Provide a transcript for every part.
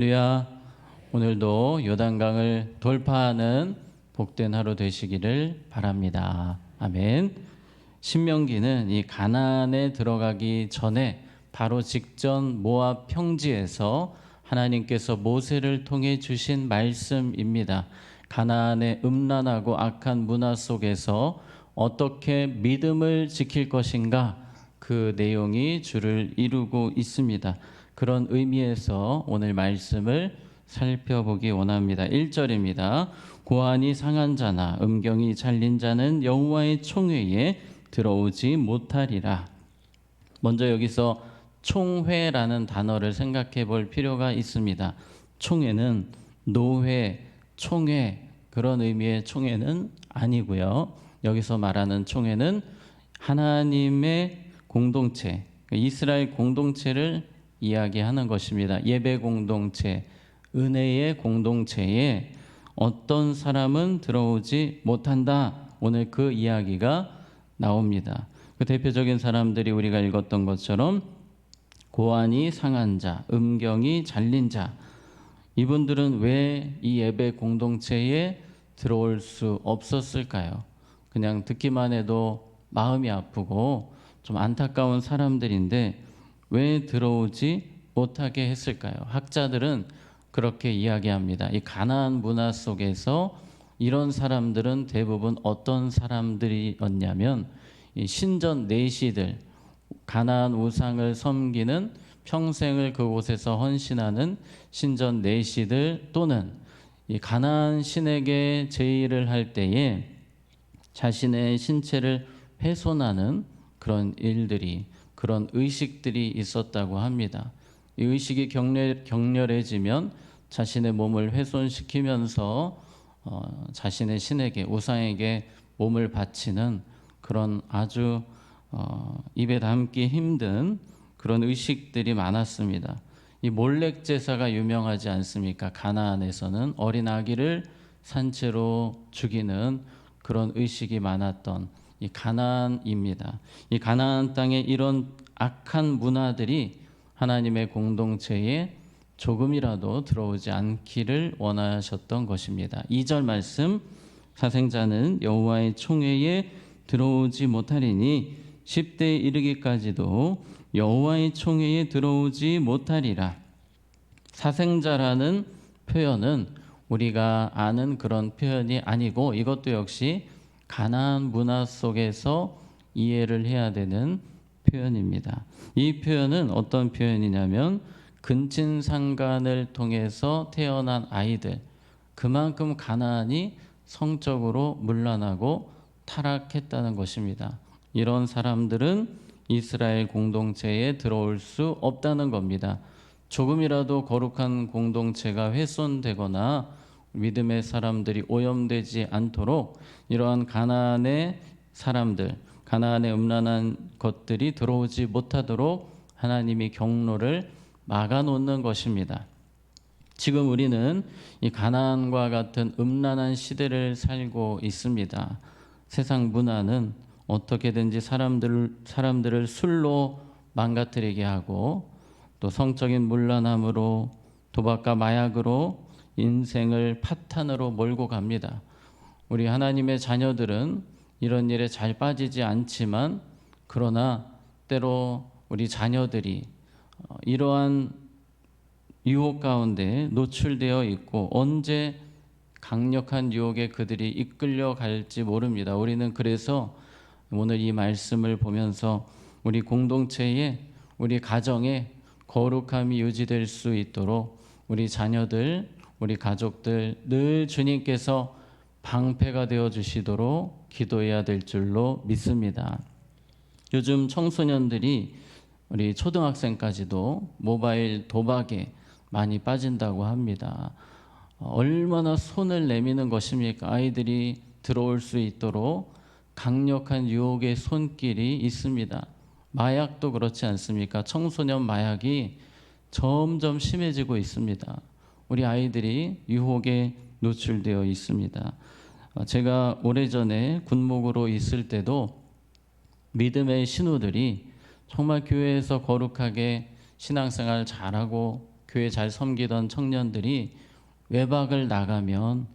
할렐루야. 오늘도 요단강을 돌파하는 복된 하루 되시기를 바랍니다. 아멘. 신명기는 이 가나안에 들어가기 전에 바로 직전 모압 평지에서 하나님께서 모세를 통해 주신 말씀입니다. 가나안의 음란하고 악한 문화 속에서 어떻게 믿음을 지킬 것인가, 그 내용이 주를 이루고 있습니다. 그런 의미에서 오늘 말씀을 살펴보기 원합니다. 1절입니다. 고안이 상한 자나 음경이 잘린 자는 여호와의 총회에 들어오지 못하리라. 먼저 여기서 총회라는 단어를 생각해 볼 필요가 있습니다. 총회는 노회, 총회 그런 의미의 총회는 아니고요. 여기서 말하는 총회는 하나님의 공동체, 이스라엘 공동체를 이야기하는 것입니다. 예배 공동체, 은혜의 공동체에 어떤 사람은 들어오지 못한다. 오늘 그 이야기가 나옵니다. 그 대표적인 사람들이 우리가 읽었던 것처럼 고안이 상한 자, 음경이 잘린 자, 이분들은 왜 이 예배 공동체에 들어올 수 없었을까요? 그냥 듣기만 해도 마음이 아프고 좀 안타까운 사람들인데 왜 들어오지 못하게 했을까요? 학자들은 그렇게 이야기합니다. 이 가나안 문화 속에서 이런 사람들은 대부분 어떤 사람들이었냐면 이 신전 내시들, 가나안 우상을 섬기는, 평생을 그곳에서 헌신하는 신전 내시들, 또는 이 가나안 신에게 제의를 할 때에 자신의 신체를 훼손하는 그런 일들이, 그런 의식들이 있었다고 합니다. 이 의식이 격렬해지면 자신의 몸을 훼손시키면서 자신의 신에게, 우상에게 몸을 바치는 그런 아주 입에 담기 힘든 그런 의식들이 많았습니다. 이 몰렉 제사가 유명하지 않습니까? 가나안에서는 어린 아기를 산채로 죽이는 그런 의식이 많았던 이 가나안입니다. 이 가나안 땅에 이런 악한 문화들이 하나님의 공동체에 조금이라도 들어오지 않기를 원하셨던 것입니다. 2절 말씀, 사생자는 여호와의 총회에 들어오지 못하리니 10대에 이르기까지도 여호와의 총회에 들어오지 못하리라. 사생자라는 표현은 우리가 아는 그런 표현이 아니고, 이것도 역시 가나안 문화 속에서 이해를 해야 되는 표현입니다. 이 표현은 어떤 표현이냐면 근친상간을 통해서 태어난 아이들, 그만큼 가나안이 성적으로 문란하고 타락했다는 것입니다. 이런 사람들은 이스라엘 공동체에 들어올 수 없다는 겁니다. 조금이라도 거룩한 공동체가 훼손되거나 믿음의 사람들이 오염되지 않도록 이러한 가나안의 사람들, 가나안의 음란한 것들이 들어오지 못하도록 하나님이 경로를 막아놓는 것입니다. 지금 우리는 이 가나안과 같은 음란한 시대를 살고 있습니다. 세상 문화는 어떻게든지 사람들을 술로 망가뜨리게 하고, 또 성적인 문란함으로, 도박과 마약으로 인생을 파탄으로 몰고 갑니다. 우리 하나님의 자녀들은 이런 일에 잘 빠지지 않지만, 그러나 때로 우리 자녀들이 이러한 유혹 가운데 노출되어 있고 언제 강력한 유혹에 그들이 이끌려 갈지 모릅니다. 우리는 그래서 오늘 이 말씀을 보면서 우리 공동체에, 우리 가정에 거룩함이 유지될 수 있도록 우리 자녀들, 우리 가족들 늘 주님께서 방패가 되어 주시도록 기도해야 될 줄로 믿습니다. 요즘 청소년들이, 우리 초등학생까지도 모바일 도박에 많이 빠진다고 합니다. 얼마나 손을 내미는 것입니까? 아이들이 들어올 수 있도록 강력한 유혹의 손길이 있습니다. 마약도 그렇지 않습니까? 청소년 마약이 점점 심해지고 있습니다. 우리 아이들이 유혹에 노출되어 있습니다. 제가 오래전에 군목으로 있을 때도 믿음의 신우들이 정말 교회에서 거룩하게 신앙생활 잘하고 교회 잘 섬기던 청년들이 외박을 나가면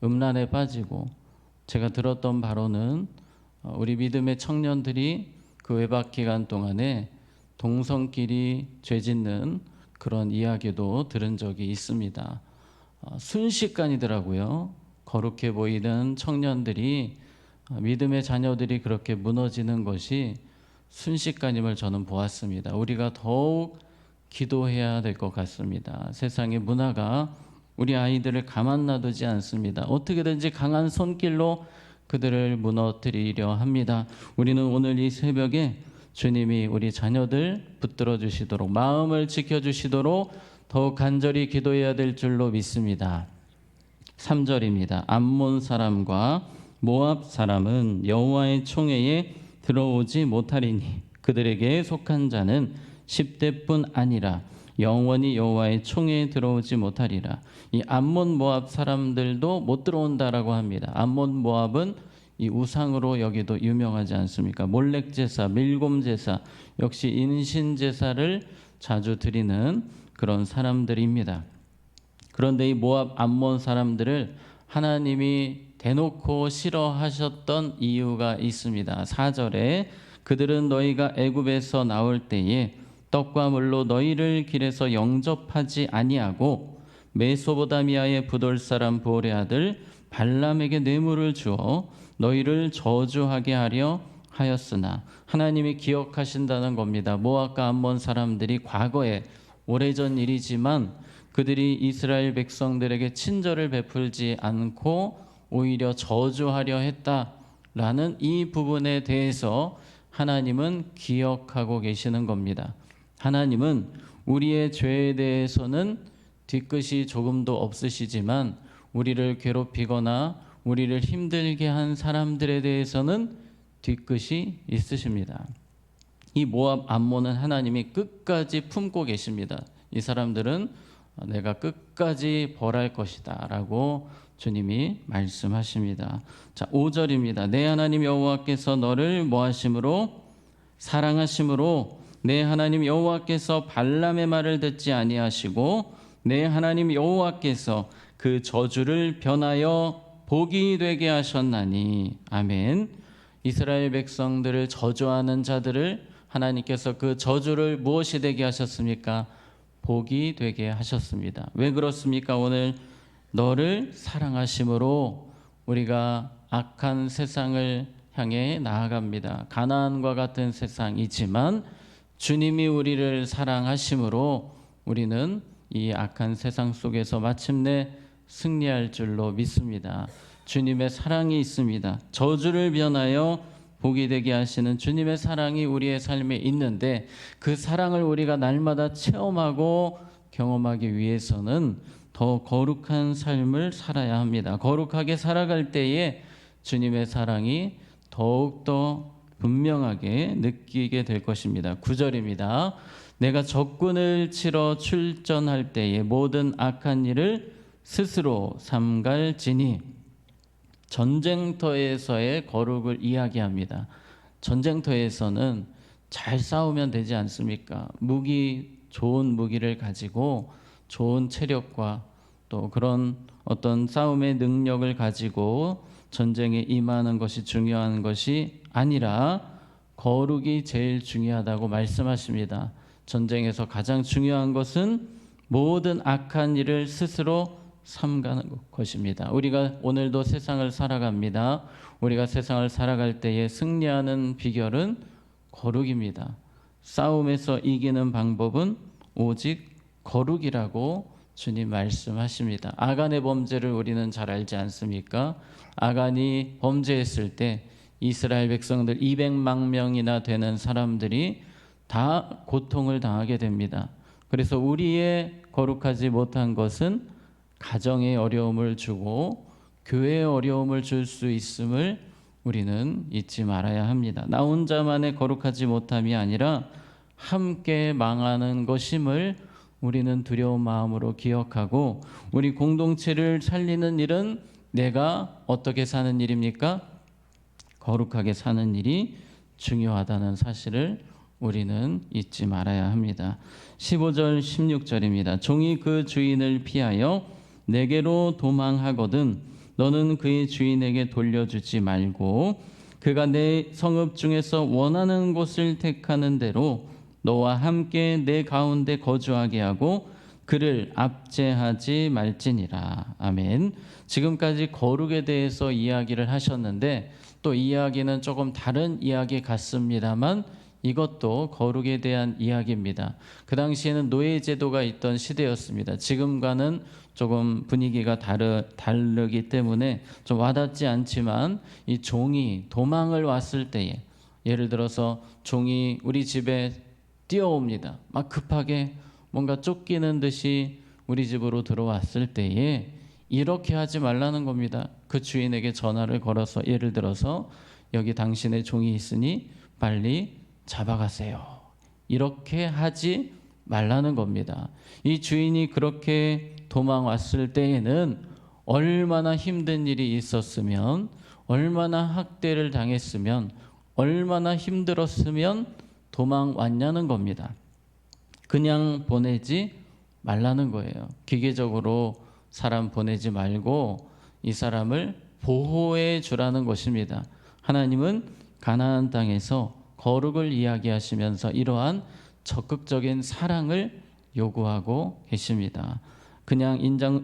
음란에 빠지고, 제가 들었던 바로는 우리 믿음의 청년들이 그 외박 기간 동안에 동성끼리 죄짓는 그런 이야기도 들은 적이 있습니다. 순식간이더라고요. 거룩해 보이는 청년들이, 믿음의 자녀들이 그렇게 무너지는 것이 순식간임을 저는 보았습니다. 우리가 더욱 기도해야 될 것 같습니다. 세상의 문화가 우리 아이들을 가만 놔두지 않습니다. 어떻게든지 강한 손길로 그들을 무너뜨리려 합니다. 우리는 오늘 이 새벽에 주님이 우리 자녀들 붙들어 주시도록, 마음을 지켜주시도록 더욱 간절히 기도해야 될 줄로 믿습니다. 3절입니다. 암몬 사람과 모압 사람은 여호와의 총회에 들어오지 못하리니 그들에게 속한 자는 10대뿐 아니라 영원히 여호와의 총회에 들어오지 못하리라. 이 암몬 모압 사람들도 못 들어온다라고 합니다. 암몬 모압은 이 우상으로 여기도 유명하지 않습니까? 몰렉 제사, 밀곰 제사, 역시 인신 제사를 자주 드리는 그런 사람들입니다. 그런데 이 모압 암몬 사람들을 하나님이 대놓고 싫어하셨던 이유가 있습니다. 4절에 그들은 너희가 애굽에서 나올 때에 떡과 물로 너희를 길에서 영접하지 아니하고 메소보다미아의 부돌 사람 보올의 아들 발람에게 뇌물을 주어 너희를 저주하게 하려 하였으나, 하나님이 기억하신다는 겁니다. 모압과 암몬 사람들이 과거에, 오래전 일이지만 그들이 이스라엘 백성들에게 친절을 베풀지 않고 오히려 저주하려 했다라는 이 부분에 대해서 하나님은 기억하고 계시는 겁니다. 하나님은 우리의 죄에 대해서는 뒤끝이 조금도 없으시지만 우리를 괴롭히거나 우리를 힘들게 한 사람들에 대해서는 뒤끝이 있으십니다. 이 모압 암몬은 하나님이 끝까지 품고 계십니다. 이 사람들은 내가 끝까지 벌할 것이다 라고 주님이 말씀하십니다. 자, 5절입니다. 내 하나님 여호와께서 너를 뭐하심으로? 사랑하심으로 내 하나님 여호와께서 발람의 말을 듣지 아니하시고 내 하나님 여호와께서 그 저주를 변하여 복이 되게 하셨나니. 아멘. 이스라엘 백성들을 저주하는 자들을 하나님께서 그 저주를 무엇이 되게 하셨습니까? 복이 되게 하셨습니다. 왜 그렇습니까? 오늘 너를 사랑하심으로 우리가 악한 세상을 향해 나아갑니다. 가나안과 같은 세상이지만 주님이 우리를 사랑하심으로 우리는 이 악한 세상 속에서 마침내 승리할 줄로 믿습니다. 주님의 사랑이 있습니다. 저주를 변하여 복이 되게 하시는 주님의 사랑이 우리의 삶에 있는데, 그 사랑을 우리가 날마다 체험하고 경험하기 위해서는 더 거룩한 삶을 살아야 합니다. 거룩하게 살아갈 때에 주님의 사랑이 더욱더 분명하게 느끼게 될 것입니다. 9절입니다. 내가 적군을 치러 출전할 때에 모든 악한 일을 스스로 삼갈지니. 전쟁터에서의 거룩을 이야기합니다. 전쟁터에서는 잘 싸우면 되지 않습니까? 좋은 무기를 가지고 좋은 체력과 또 그런 어떤 싸움의 능력을 가지고 전쟁에 임하는 것이 중요한 것이 아니라 거룩이 제일 중요하다고 말씀하십니다. 전쟁에서 가장 중요한 것은 모든 악한 일을 스스로 삼가는 것입니다. 우리가 오늘도 세상을 살아갑니다. 우리가 세상을 살아갈 때에 승리하는 비결은 거룩입니다. 싸움에서 이기는 방법은 오직 거룩이라고 주님 말씀하십니다. 아간의 범죄를 우리는 잘 알지 않습니까? 아간이 범죄했을 때 이스라엘 백성들 200만 명이나 되는 사람들이 다 고통을 당하게 됩니다. 그래서 우리의 거룩하지 못한 것은 가정에 어려움을 주고 교회에 어려움을 줄 수 있음을 우리는 잊지 말아야 합니다. 나 혼자만의 거룩하지 못함이 아니라 함께 망하는 것임을 우리는 두려운 마음으로 기억하고, 우리 공동체를 살리는 일은 내가 어떻게 사는 일입니까? 거룩하게 사는 일이 중요하다는 사실을 우리는 잊지 말아야 합니다. 15절 16절입니다. 종이 그 주인을 피하여 내게로 도망하거든 너는 그의 주인에게 돌려주지 말고 그가 내 성읍 중에서 원하는 곳을 택하는 대로 너와 함께 내 가운데 거주하게 하고 그를 압제하지 말지니라. 아멘. 지금까지 거룩에 대해서 이야기를 하셨는데 또 이야기는 조금 다른 이야기 같습니다만 이것도 거룩에 대한 이야기입니다. 그 당시에는 노예제도가 있던 시대였습니다. 지금과는 조금 분위기가 다르기 때문에 좀 와닿지 않지만 이 종이 도망을 왔을 때에 예를 들어서 종이 우리 집에 뛰어옵니다. 막 급하게 뭔가 쫓기는 듯이 우리 집으로 들어왔을 때에 이렇게 하지 말라는 겁니다. 그 주인에게 전화를 걸어서 예를 들어서 여기 당신의 종이 있으니 빨리 잡아가세요. 이렇게 하지 말라는 겁니다. 이 주인이 그렇게 도망왔을 때에는 얼마나 힘든 일이 있었으면, 얼마나 학대를 당했으면, 얼마나 힘들었으면 도망왔냐는 겁니다. 그냥 보내지 말라는 거예요. 기계적으로 사람 보내지 말고 이 사람을 보호해 주라는 것입니다. 하나님은 가나안 땅에서 거룩을 이야기하시면서 이러한 적극적인 사랑을 요구하고 계십니다. 그냥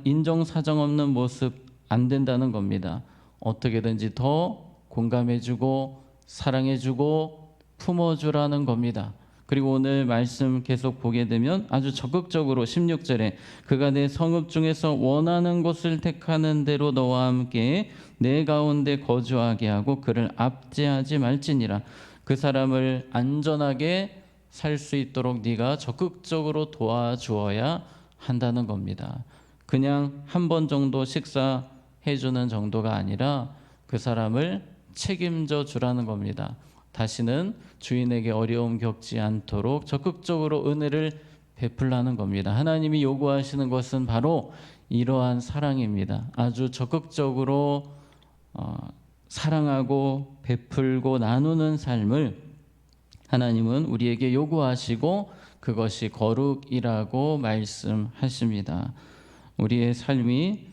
인정사정 없는 모습 안 된다는 겁니다. 어떻게든지 더 공감해주고 사랑해주고 품어주라는 겁니다. 그리고 오늘 말씀 계속 보게 되면 아주 적극적으로 16절에 그가 내 성읍 중에서 원하는 곳을 택하는 대로 너와 함께 내 가운데 거주하게 하고 그를 압제하지 말지니라. 그 사람을 안전하게 살 수 있도록 네가 적극적으로 도와주어야 한다는 겁니다. 그냥 한 번 정도 식사해 주는 정도가 아니라 그 사람을 책임져 주라는 겁니다. 다시는 주인에게 어려움 겪지 않도록 적극적으로 은혜를 베풀라는 겁니다. 하나님이 요구하시는 것은 바로 이러한 사랑입니다. 아주 적극적으로 사랑하고 베풀고 나누는 삶을 하나님은 우리에게 요구하시고 그것이 거룩이라고 말씀하십니다. 우리의 삶이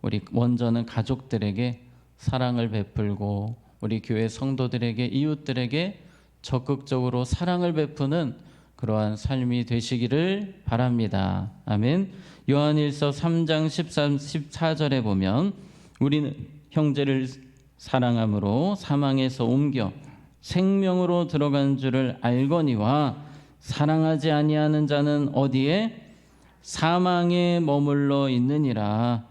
우리 먼저는 가족들에게 사랑을 베풀고 우리 교회 성도들에게 이웃들에게 적극적으로 사랑을 베푸는 그러한 삶이 되시기를 바랍니다. 아멘. 요한일서 3장 13, 14절에 보면 우리는 형제를 사랑함으로 사망에서 옮겨 생명으로 들어간 줄을 알거니와 사랑하지 아니하는 자는 어디에? 사망에 머물러 있느니라.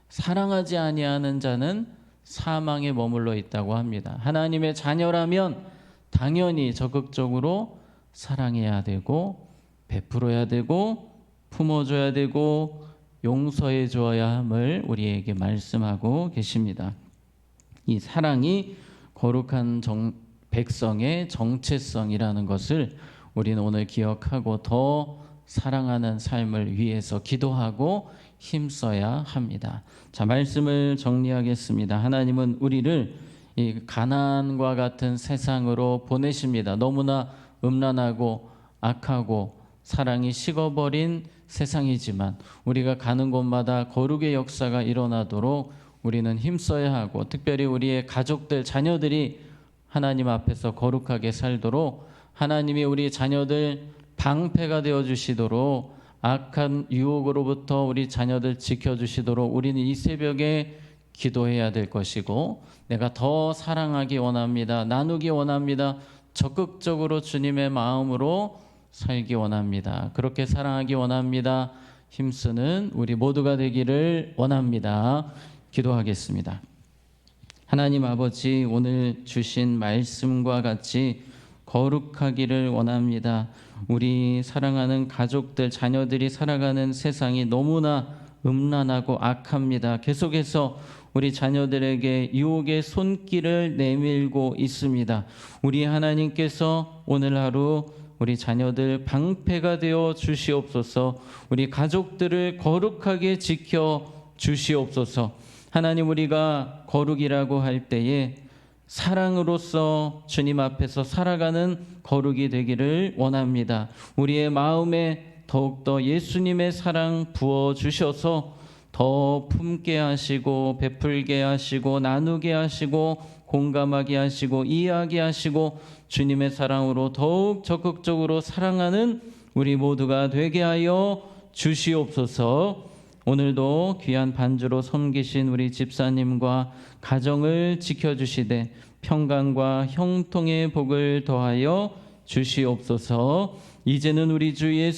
사랑하지 아니하는 자는 사망에 머물러 있다고 합니다. 하나님의 자녀라면 당연히 적극적으로 사랑해야 되고 베풀어야 되고 품어줘야 되고 용서해 주어야 함을 우리에게 말씀하고 계십니다. 이 사랑이 거룩한 백성의 정체성이라는 것을 우리는 오늘 기억하고 더 사랑하는 삶을 위해서 기도하고 힘써야 합니다. 자, 말씀을 정리하겠습니다. 하나님은 우리를 이 가나안과 같은 세상으로 보내십니다. 너무나 음란하고 악하고 사랑이 식어버린 세상이지만 우리가 가는 곳마다 거룩의 역사가 일어나도록 우리는 힘써야 하고 특별히 우리의 가족들, 자녀들이 하나님 앞에서 거룩하게 살도록 하나님이 우리 자녀들 방패가 되어주시도록 악한 유혹으로부터 우리 자녀들 지켜주시도록 우리는 이 새벽에 기도해야 될 것이고 내가 더 사랑하기 원합니다. 나누기 원합니다. 적극적으로 주님의 마음으로 살기 원합니다. 그렇게 사랑하기 원합니다. 힘쓰는 우리 모두가 되기를 원합니다. 기도하겠습니다. 하나님 아버지, 오늘 주신 말씀과 같이 거룩하기를 원합니다. 우리 사랑하는 가족들, 자녀들이 살아가는 세상이 너무나 음란하고 악합니다. 계속해서 우리 자녀들에게 유혹의 손길을 내밀고 있습니다. 우리 하나님께서 오늘 하루 우리 자녀들 방패가 되어 주시옵소서. 우리 가족들을 거룩하게 지켜 주시옵소서. 하나님, 우리가 거룩이라고 할 때에 사랑으로서 주님 앞에서 살아가는 거룩이 되기를 원합니다. 우리의 마음에 더욱더 예수님의 사랑 부어 주셔서 더 품게 하시고 베풀게 하시고 나누게 하시고 공감하게 하시고 이해하게 하시고 주님의 사랑으로 더욱 적극적으로 사랑하는 우리 모두가 되게 하여 주시옵소서. 오늘도 귀한 반주로 섬기신 우리 집사님과 가정을 지켜주시되 평강과 형통의 복을 더하여 주시옵소서. 이제는 우리 주 예수